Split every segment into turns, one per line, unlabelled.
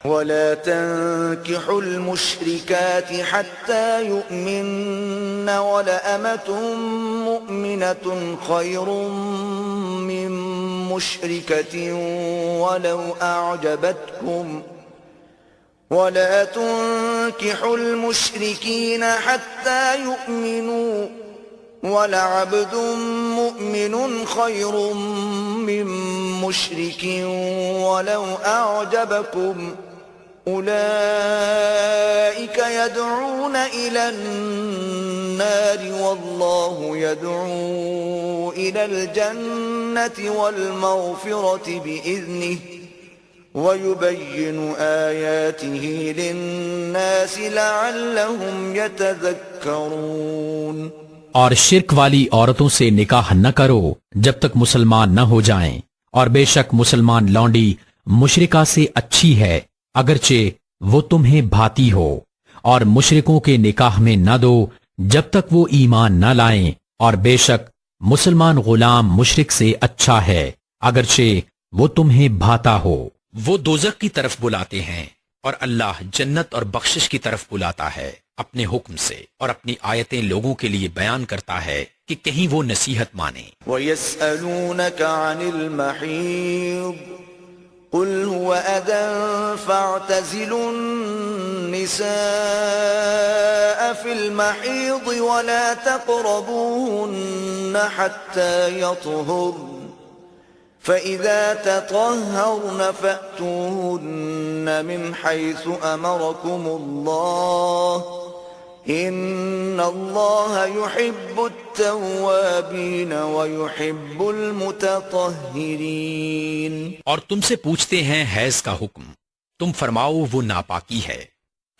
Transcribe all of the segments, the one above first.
ولا تنكحوا المشركات حتى يؤمن ولأمة مؤمنة خير من مشركة ولو أعجبتكم ولا تنكحوا المشركين حتى يؤمنوا ولعبد مؤمن خير من مشرك ولو أعجبكم أولئك يدعون إلى النار والله يدعو إلى الجنة والمغفرة بإذنه ويبين آياته للناس لعلهم يتذكرون۔
اور شرک والی عورتوں سے نکاح نہ کرو جب تک مسلمان نہ ہو جائیں، اور بے شک مسلمان لونڈی مشرکہ سے اچھی ہے اگرچہ وہ تمہیں بھاتی ہو، اور مشرکوں کے نکاح میں نہ دو جب تک وہ ایمان نہ لائیں، اور بے شک مسلمان غلام مشرک سے اچھا ہے اگرچہ وہ تمہیں بھاتا ہو۔ وہ دوزخ کی طرف بلاتے ہیں اور اللہ جنت اور بخشش کی طرف بلاتا ہے اپنے حکم سے، اور اپنی آیتیں لوگوں کے لیے بیان کرتا ہے کہ کہیں وہ نصیحت مانیں۔
وَيَسْأَلُونَكَ عَنِ الْمَحِيضِ قُلْ هُوَ أَذًى فَاعْتَزِلُوا النِّسَاءَ فِي الْمَحِيضِ وَلَا تَقْرَبُوهُنَّ حَتَّى يَطْهُرْنَ فَإِذَا تَطَهَّرْنَ فَأْتُوهُنَّ مِنْ حَيْثُ أَمَرَكُمُ اللَّهُ إِنَّ اللَّهَ يُحِبُّ التَّوَّابِينَ وَيُحِبُّ الْمُتَطَهِّرِينَ۔
اور تم سے پوچھتے ہیں حیض کا حکم، تم فرماؤ وہ ناپاکی ہے،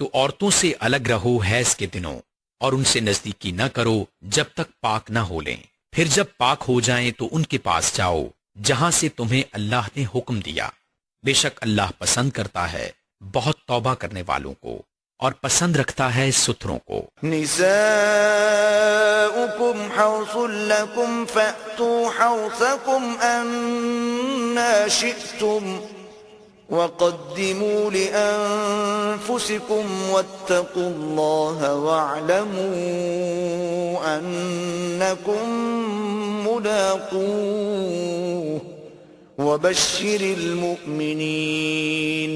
تو عورتوں سے الگ رہو حیض کے دنوں، اور ان سے نزدیکی نہ کرو جب تک پاک نہ ہو لیں، پھر جب پاک ہو جائیں تو ان کے پاس جاؤ جہاں سے تمہیں اللہ نے حکم دیا، بے شک اللہ پسند کرتا ہے بہت توبہ کرنے والوں کو، اور پسند رکھتا ہے ستھروں کو۔
نساؤکم حرث لکم فأتوا حرثکم أنا شئتم وقدموا لأنفسكم واتقوا الله واعلموا أنكم ملاقوه وبشر المؤمنين۔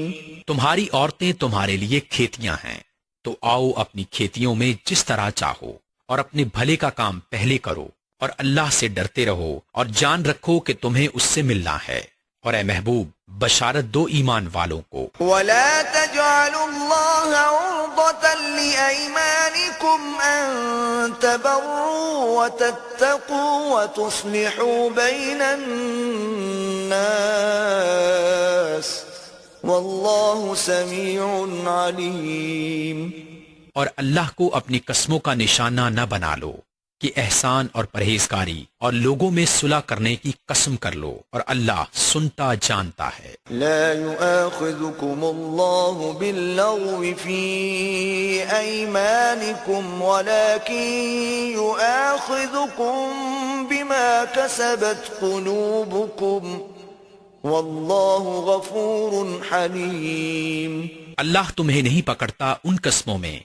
تمہاری عورتیں تمہارے لیے کھیتیاں ہیں، تو آؤ اپنی کھیتیوں میں جس طرح چاہو، اور اپنے بھلے کا کام پہلے کرو، اور اللہ سے ڈرتے رہو، اور جان رکھو کہ تمہیں اس سے ملنا ہے، اور اے محبوب بشارت دو ایمان والوں کو۔
وَلَا تَجْعَلُوا اللَّهَ عُرْضَةً لِأَيْمَانِكُمْ أَن تَبَرُّوا وَتَتَّقُوا وَتُصْلِحُوا بَيْنَ النَّاسِ وَاللَّهُ سَمِيعٌ عَلِيمٌ۔
اور اللہ کو اپنی قسموں کا نشانہ نہ بنا لو کہ احسان اور پرہیزگاری اور لوگوں میں صلح کرنے کی قسم کر لو، اور اللہ سنتا جانتا ہے۔
لا يؤاخذكم الله باللغو في أيمانكم ولكن يؤاخذكم بما كسبت قلوبكم والله غفور حليم۔
اللہ تمہیں نہیں پکڑتا ان قسموں میں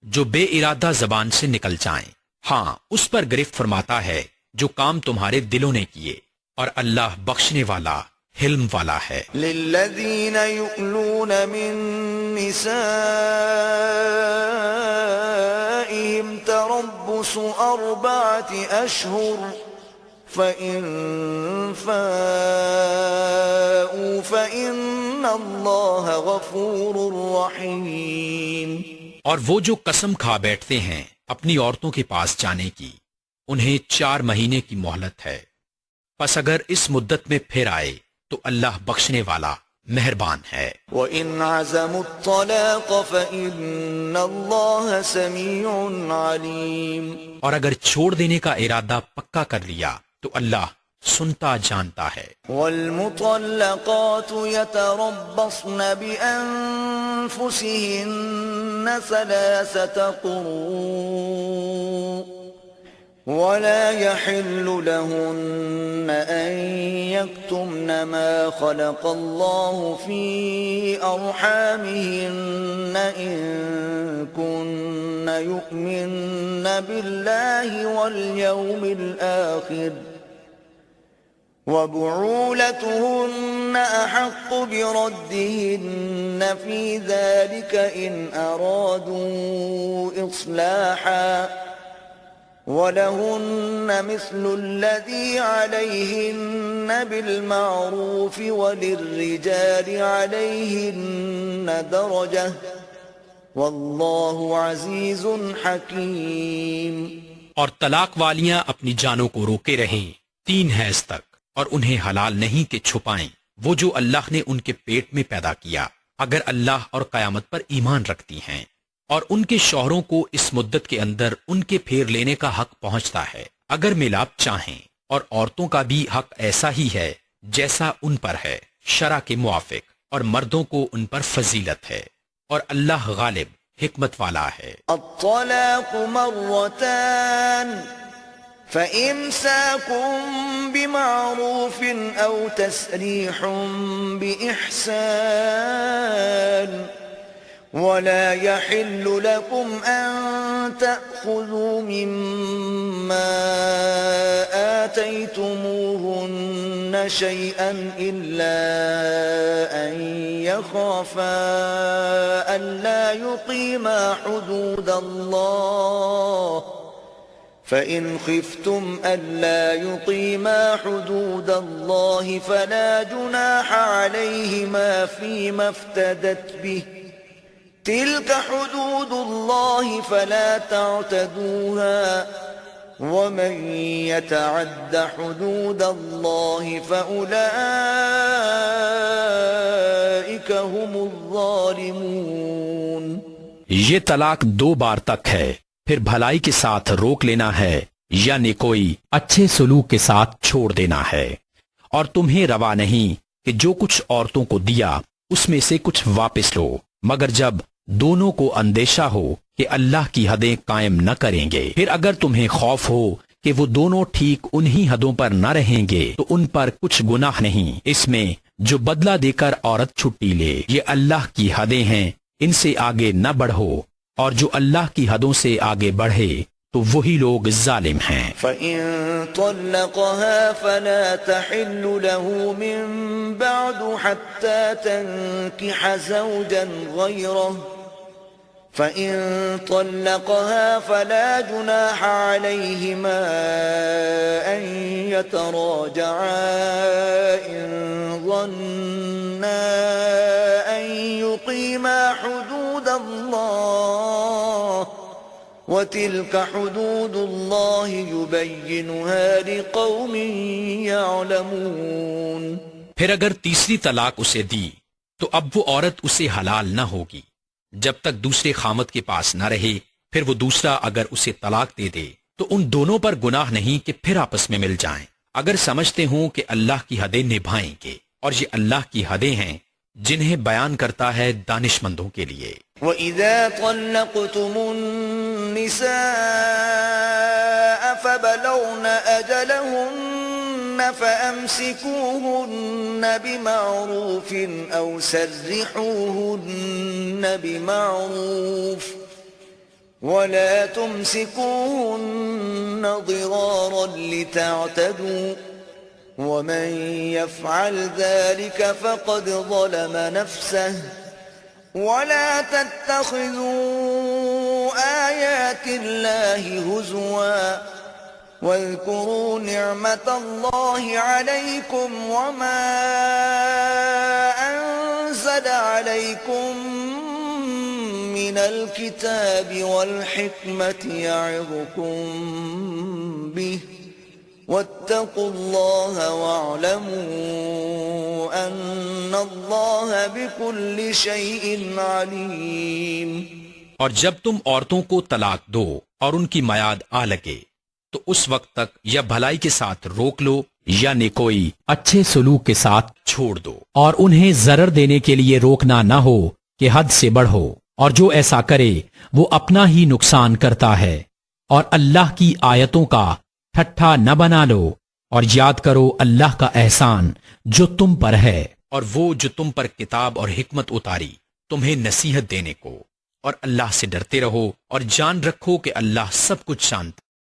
جو بے ارادہ زبان سے نکل جائیں، ہاں اس پر گرفت فرماتا ہے جو کام تمہارے دلوں نے کیے، اور اللہ بخشنے والا حلم والا ہے۔
للذین یؤلون من نسائهم تربص 4 أشهر فإن فاءوا فإن اللہ غفور رحیم۔
اور وہ جو قسم کھا بیٹھتے ہیں اپنی عورتوں کے پاس جانے کی، انہیں 4 مہینے کی مہلت ہے، پس اگر اس مدت میں پھر آئے تو اللہ بخشنے والا مہربان ہے۔
وَإِنْ عَزَمُوا الطَّلَاقَ فَإِنَّ اللَّهَ سَمِيعٌ عَلِيمٌ۔
اور اگر چھوڑ دینے کا ارادہ پکا کر لیا تو اللہ سنتا جانتا ہے۔
وَالْمُطَلَّقَاتُ يَتَرَبَّصْنَ بِأَنفُسِهِنَّ 3 قُرُوءٍ ولا يحل لهن أن يكتمن ما خلق الله في أرحامهن إن كن يؤمن بالله واليوم الآخر وبعولتهن أحق بردهن في ذلك إن أرادوا إصلاحا وَلَهُنَّ مِثْلُ الَّذِي عَلَيْهِنَّ بِالْمَعْرُوفِ وَلِلرِّجَالِ عَلَيْهِنَّ دَرَجَةٌ وَاللَّهُ عَزِيزٌ حَكِيمٌ۔
اور طلاق والیاں اپنی جانوں کو روکے رہیں 3 حیض تک، اور انہیں حلال نہیں کہ چھپائیں وہ جو اللہ نے ان کے پیٹ میں پیدا کیا، اگر اللہ اور قیامت پر ایمان رکھتی ہیں، اور ان کے شوہروں کو اس مدت کے اندر ان کے پھیر لینے کا حق پہنچتا ہے اگر ملاپ چاہیں، اور عورتوں کا بھی حق ایسا ہی ہے جیسا ان پر ہے شرع کے موافق، اور مردوں کو ان پر فضیلت ہے، اور اللہ غالب حکمت والا ہے۔
الطلاق مرتان فإمساكم بمعروف أو تسريح بإحسان ولا يحل لكم أن تأخذوا مما آتيتموهن شيئا إلا أن يخافا ألا يقيما حدود الله فإن خفتم ألا يقيما حدود الله فلا جناح عليهما فيما افتدت به تلك حدود الله فلا تعتدوها ومن يتعد حدود الله فأولئك هم الظالمون۔
یہ طلاق 2 بار تک ہے، پھر بھلائی کے ساتھ روک لینا ہے، یعنی کوئی اچھے سلوک کے ساتھ چھوڑ دینا ہے، اور تمہیں روا نہیں کہ جو کچھ عورتوں کو دیا اس میں سے کچھ واپس لو، مگر جب دونوں کو اندیشہ ہو کہ اللہ کی حدیں قائم نہ کریں گے۔ پھر اگر تمہیں خوف ہو کہ وہ دونوں ٹھیک انہی حدوں پر نہ رہیں گے تو ان پر کچھ گناہ نہیں اس میں جو بدلہ دے کر عورت چھٹی لے، یہ اللہ کی حدیں ہیں، ان سے آگے نہ بڑھو، اور جو اللہ کی حدوں سے آگے بڑھے تو وہی لوگ ظالم ہیں۔
فَإِن طَلَّقَهَا فَلَا تَحِلُّ لَهُ مِن بَعْدُ حَتَّى تَنكِحَ زَوْجًا غَيْرَهُ فَإِن طَلَّقَهَا فَلَا جُنَاحَ عَلَيْهِمَا أَن يَتَرَاجَعَا إِن ظَنَّا أَن يُقِيمَا حُدُودَ اللَّهِ وَتِلْكَ حُدُودُ اللَّهِ يُبَيِّنُهَا لِقَوْمٍ يَعْلَمُونَ۔
پھر اگر تیسری طلاق اسے دی تو اب وہ عورت اسے حلال نہ ہوگی جب تک دوسرے خامد کے پاس نہ رہے، پھر وہ دوسرا اگر اسے طلاق دے دے تو ان دونوں پر گناہ نہیں کہ پھر آپس میں مل جائیں، اگر سمجھتے ہوں کہ اللہ کی حدیں نبھائیں گے، اور یہ اللہ کی حدیں ہیں جنہیں بیان کرتا ہے دانش مندوں کے لیے۔
وَإِذَا طَلَّقْتُمُ النِّسَاءَ فَبَلَغْنَ أَجَلَهُنَّ فَأَمْسِكُوهُنَّ بِمَعْرُوفٍ أَوْ سَرِّحُوهُنَّ بِمَعْرُوفٍ وَلَا تُمْسِكُوهُنَّ ضِرَارًا لِتَعْتَدُوا وَمَن يَفْعَلْ ذَلِكَ فَقَدْ ظَلَمَ نَفْسَهُ وَلَا تَتَّخِذُوا آيَاتِ اللَّهِ هُزُوًا وَاذْكُرُوا نِعْمَةَ اللَّهِ عَلَيْكُمْ وَمَا أَنزَلَ عَلَيْكُمْ مِنَ الْكِتَابِ وَالْحِكْمَةِ يَعِظُكُمْ بِهِ وَاتَّقُوا اللَّهَ وَاعْلَمُوا أَنَّ اللَّهَ بِكُلِّ شَيْءٍ عَلِيمٌ۔
اور جب تم عورتوں کو طلاق دو اور ان کی میعاد آ لگے تو اس وقت تک یا بھلائی کے ساتھ روک لو، یعنی کوئی اچھے سلوک کے ساتھ چھوڑ دو، اور انہیں ضرر دینے کے لیے روکنا نہ ہو کہ حد سے بڑھو، اور جو ایسا کرے وہ اپنا ہی نقصان کرتا ہے، اور اللہ کی آیتوں کا ٹھٹھا نہ بنا لو، اور یاد کرو اللہ کا احسان جو تم پر ہے، اور وہ جو تم پر کتاب اور حکمت اتاری تمہیں نصیحت دینے کو، اور اللہ سے ڈرتے رہو اور جان رکھو کہ اللہ سب کچھ جانتا